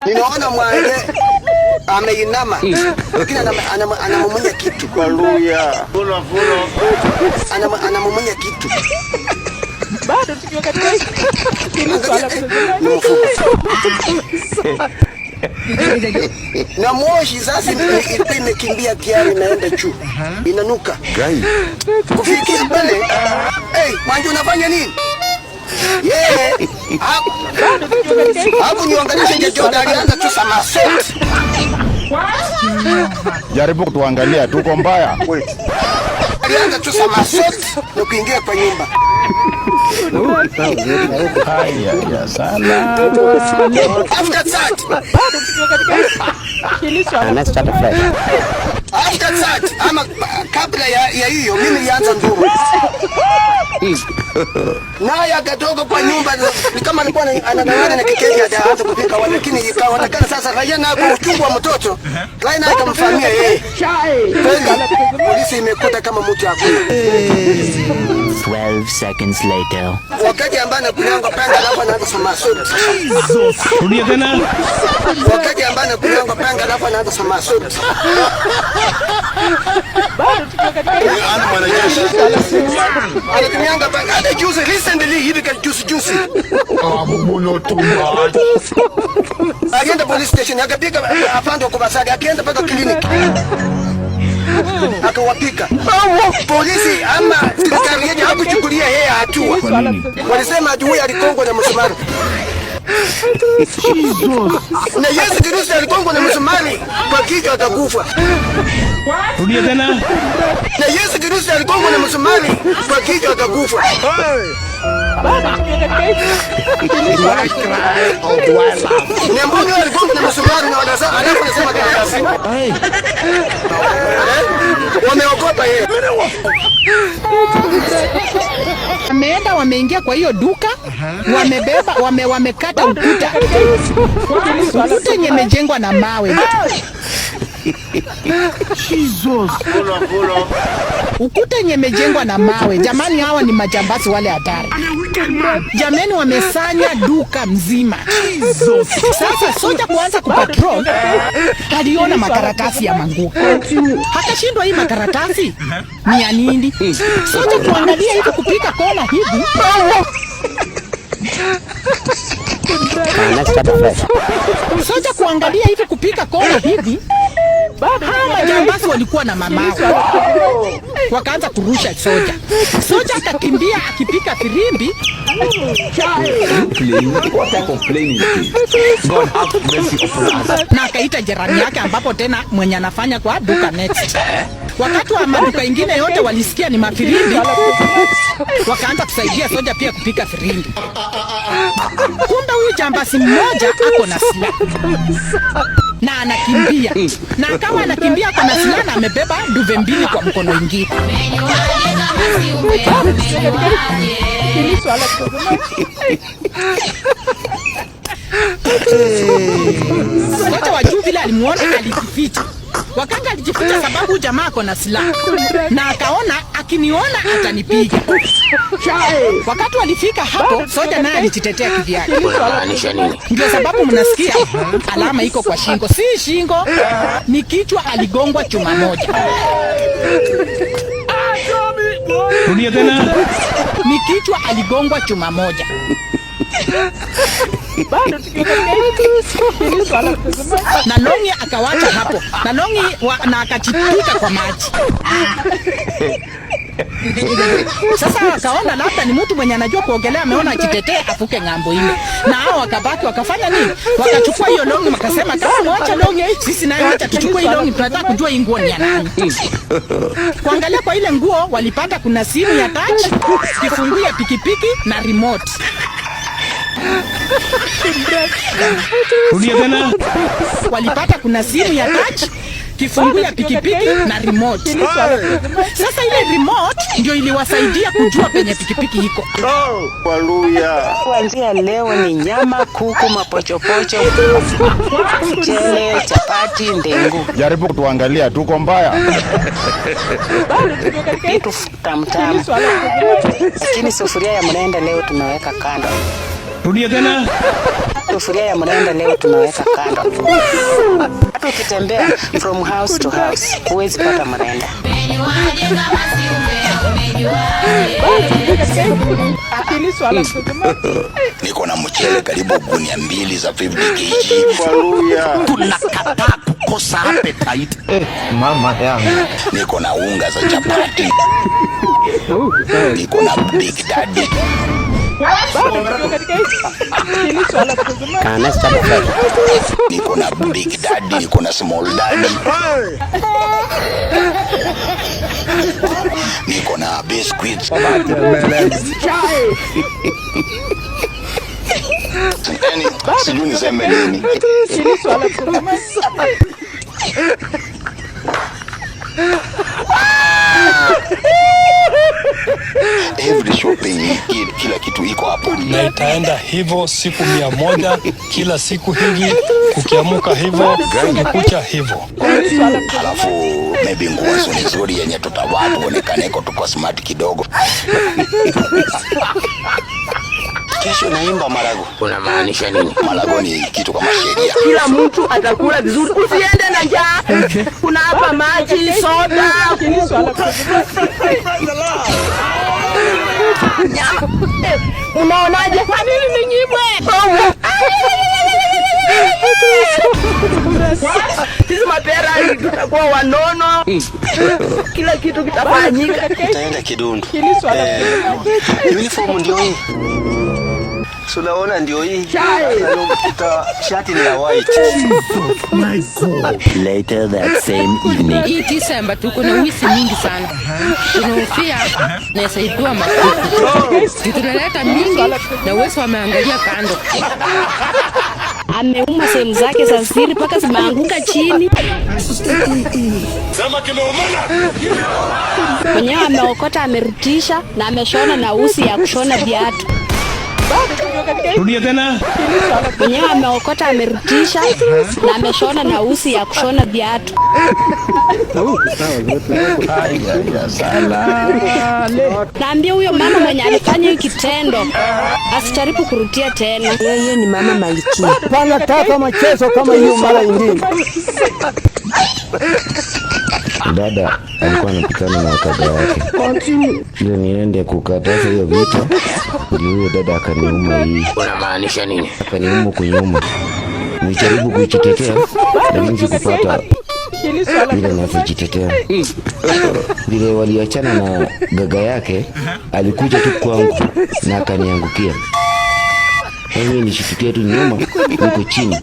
Ninaona Mwande ameinama lakini anamumunya kitu kwa luya. Anamumunya kitu. Bado tukiwa katika hili swala na moshi sasa ilikuwa imekimbia kiari naenda juu. Inanuka. Kufikia pale, Mwanje unafanya nini? Hapo niangalie Jordan alianza tu Samasot. Jaribu kutuangalia tuko mbaya. Alianza tu Samasot na kuingia kwa nyumba. Haya sana. After that, bado tukiwa katika hili swala Let's start a flight. after that, ama kabla ya hiyo mimi nilianza nduru. Naye akatoka kwa nyumba ni kama alikuwa anang'ang'ana na kikenge hata kupika wale, lakini ikaonekana sasa raia na kwa uchungu wa mtoto raia na akamfamia yeye. Polisi imekuta kama mtu hakuna. 12 seconds later. Wakati ambaye anakunyanga panga alafu anaanza Samasot. Rudia tena. Wakati ambaye anakunyanga panga alafu anaanza Samasot. bado tukiwa katika Ana mwanajeshi. Anakunyanga panga hata juzi recently hivi kwa juzi. Muno tumba. Alienda police station akapiga afande kwa Basaga akaenda mpaka kliniki. Akawapika. Polisi ama serikali yenye hakuchukulia yeye hatua. Walisema adui alikongwa na msumari. Na Yesu Kristo alikongwa na msumari kwa kichwa atakufa. Rudia tena. Na Yesu Kristo alikongwa na msumari kwa kichwa atakufa. bado tukiwa katika Na mbona alikongwa na msumari na wanasema anasema karatasi. Wameogopa yeye. Wameenda wameingia kwa hiyo duka, wamebeba wamekata ukuta. Ukuta yenye imejengwa na mawe. Ukuta yenye imejengwa na mawe. Jamani, hawa ni majambazi wale hatari. Jamani, wamesanya duka mzima. Sasa soja kuanza kupatrol, aliona makaratasi ya manguo. Akashindwa hii makaratasi ni ya nini? Soja kuangalia hivi kupika kona hivi. Let's start a flight. Soja kuangalia hivi kupika kona hivi. Hawa majambazi walikuwa na mamao. Wakaanza kurusha soja. Soja akakimbia akipika firimbi. Na akaita jirani yake ambapo tena mwenye anafanya kwa duka next. Wakati wa maduka ingine yote walisikia ni mafirimbi, wakaanza kusaidia soja pia kupika firimbi. Kumbe huyu jambazi mmoja ako na silaha na anakimbia, na kama anakimbia ako na silaha na amebeba duve mbili kwa mkono mwingine. hili swala Soja wa juu vile alimuona alijificha. Wakanga alijificha sababu jamaa ako na silaha na akaona akiniona atanipiga. Wakati walifika hapo, soja naye alijitetea kivyake. Ndio sababu mnasikia alama iko kwa shingo. Si shingo, ni kichwa, aligongwa chuma moja. Rudia tena. Ni kichwa, aligongwa chuma moja. bado tukiwa katika hili swala Na Longi akawacha hapo. Na Longi na akachipika kwa maji. Sasa akaona labda ni mtu mwenye anajua kuogelea, ameona ajitetee afuke ng'ambo ile. Na hao wakabaki wakafanya nini? Wakachukua hiyo Longi wakasema kama mwacha Longi, sisi nayo acha tuchukue ile Longi, tunataka kujua hii nguo ni ya nani. Kuangalia kwa ile nguo walipata kuna simu ya touch, kifungu ya pikipiki na remote. Rudia tena. Walipata kuna simu ya touch, kifungu ya pikipiki na remote. Sasa ile remote ndio iliwasaidia kujua penye pikipiki iko. Kwa luya. Kuanzia leo ni nyama, kuku, mapochopocho, mchele, chapati, ndengu. Jaribu kutuangalia tuko mbaya. bado tukiwa katika Kitu tamtamu. hili swala Lakini sufuria ya mrenda leo tunaweka kando. Rudia tena. Sufuria ya mrenda leo tunaweka kando. Hata ukitembea from house to house huwezi pata mrenda. Niko na mchele karibu gunia 2 za 50 kg. Haleluya. Tunakataa kukosa appetite. Mama yangu. Niko na unga za chapati. Niko na Big Daddy. Niko na Big Daddy, niko na Small Daddy. Niko na biscuits. Sijui niseme nini. Every shopping, kila kitu iko hapo. Na itaenda hivyo siku 100, kila siku hivi, kukiamuka hivyo, kucha hivyo. Alafu maybe nguo nzuri yenye tutavaa tuonekaneko tuko smart kidogo. Kesho naimba marago. Unamaanisha nini? Marago ni kitu kama sheria. Kila mtu atakula vizuri. Usiende na njaa. Kuna hapa maji, soda. Unaonaje? Kwa nini ninyimwe? Sisi mapera tutakuwa wanono. Kila kitu kitafanyika. Itaenda kidundo. Uniform ndio hii. Sunaona ndio hii. Shati ni la white. Later that same evening. Hii December tuko na wisi mingi sana. Tunahofia na saidua mafuta. Tunaleta mingi na wewe wameangalia kando. Ameuma sehemu zake za siri mpaka zimeanguka chini. Sema kimeumana. Mwenyewe ameokota, amerutisha na ameshona na usi ya kushona viatu. Rudia tena. Mwenyewe ameokota, amerutisha na ameshona na usi ya kushona viatu. Naambia huyo mama mwenye alifanya hiki kitendo asijaribu kurudia tena. Yeye ni mama Malkia. Pana taka machezo kama hiyo mara nyingine. Dada alikuwa anapikana na wakada wake. Ndio niende kukataza hiyo vita. Ndio huyo dada akaniuma hii. Unamaanisha nini? Akaniuma kunyuma. Nijaribu kujitetea lakini sikupata vile navyojitetea. Vile waliachana na gaga yake, alikuja tu kwangu na akaniangukia. Mimi nishitukia tu nyuma, niko chini.